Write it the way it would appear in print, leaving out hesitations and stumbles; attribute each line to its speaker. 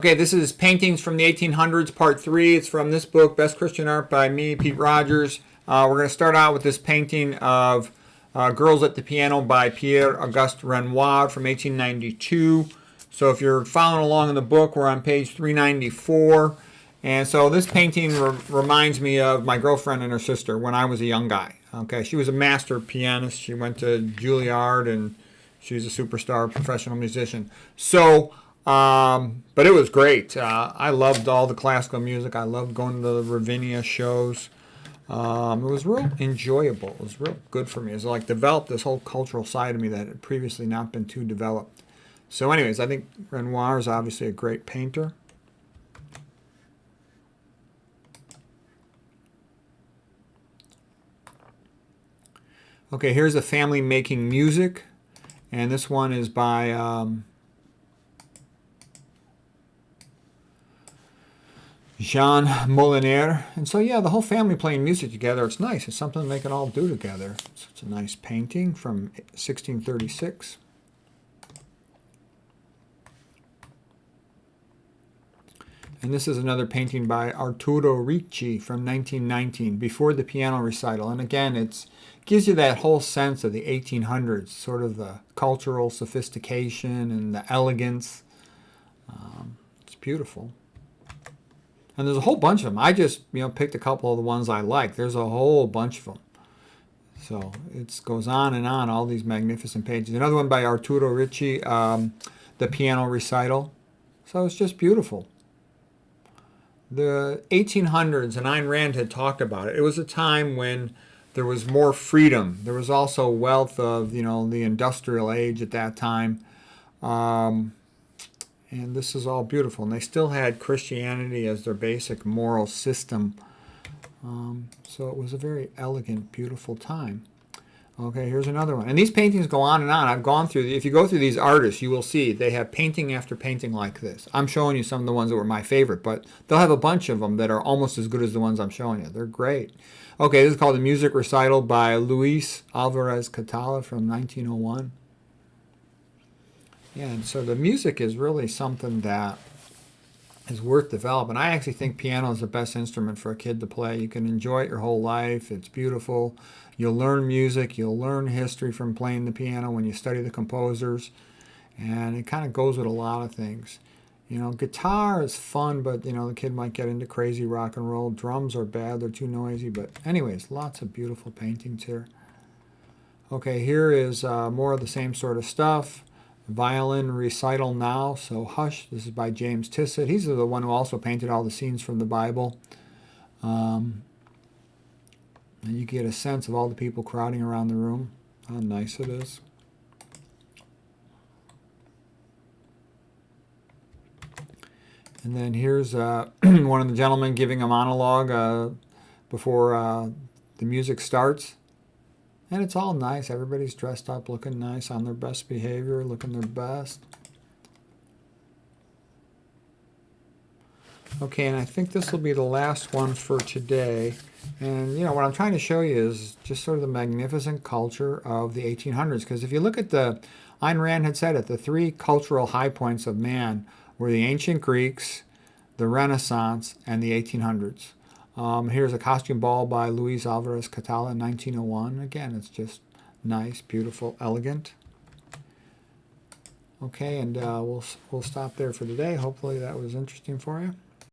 Speaker 1: Okay, this is Paintings from the 1800s, Part 3. It's from this book, Best Christian Art by me, Pete Rogers. We're going to start out with this painting of Girls at the Piano by Pierre-Auguste Renoir from 1892. So if you're following along in the book, we're on page 394. And so this painting reminds me of my girlfriend and her sister when I was a young guy. Okay, she was a master pianist. She went to Juilliard and she's a superstar professional musician. So but it was great. I loved all the classical music. I loved going to the Ravinia shows. It was real enjoyable. It was real good for me. It was like developed this whole cultural side of me that had previously not been too developed. So anyways, I think Renoir is obviously a great painter. Okay, here's a family making music. And this one is by Jean Moliner. And so, yeah, the whole family playing music together, it's nice. It's something they can all do together. So it's a nice painting from 1636. And this is another painting by Arturo Ricci from 1919, before the piano recital. And again, it gives you that whole sense of the 1800s, sort of the cultural sophistication and the elegance. It's beautiful. And there's a whole bunch of them. I just, picked a couple of the ones I like. There's a whole bunch of them. So it goes on and on, all these magnificent pages. Another one by Arturo Ricci, the piano recital. So it's just beautiful. The 1800s, and Ayn Rand had talked about it. It was a time when there was more freedom. There was also wealth of, the industrial age at that time. And this is all beautiful. And they still had Christianity as their basic moral system. So it was a very elegant, beautiful time. Okay, here's another one. And these paintings go on and on. I've gone through, if you go through these artists, you will see they have painting after painting like this. I'm showing you some of the ones that were my favorite, but they'll have a bunch of them that are almost as good as the ones I'm showing you. They're great. Okay, this is called The Music Recital by Luis Alvarez Catala from 1901. Yeah, and so the music is really something that is worth developing. I actually think piano is the best instrument for a kid to play. You can enjoy it your whole life. It's beautiful. You'll learn music. You'll learn history from playing the piano when you study the composers. And it kind of goes with a lot of things. Guitar is fun, but, the kid might get into crazy rock and roll. Drums are bad. They're too noisy. But anyways, lots of beautiful paintings here. Okay, here is more of the same sort of stuff. Violin Recital Now, so Hush. This is by James Tissot. He's the one who also painted all the scenes from the Bible. And you get a sense of all the people crowding around the room. How nice it is. And then here's one of the gentlemen giving a monologue before the music starts. And it's all nice. Everybody's dressed up, looking nice, on their best behavior, looking their best. Okay, and I think this will be the last one for today. And, what I'm trying to show you is just sort of the magnificent culture of the 1800s. Because if you look at Ayn Rand had said it, the three cultural high points of man were the ancient Greeks, the Renaissance, and the 1800s. Here's a costume ball by Luis Alvarez Catala in 1901. Again, it's just nice, beautiful, elegant. Okay, and we'll stop there for today. Hopefully that was interesting for you.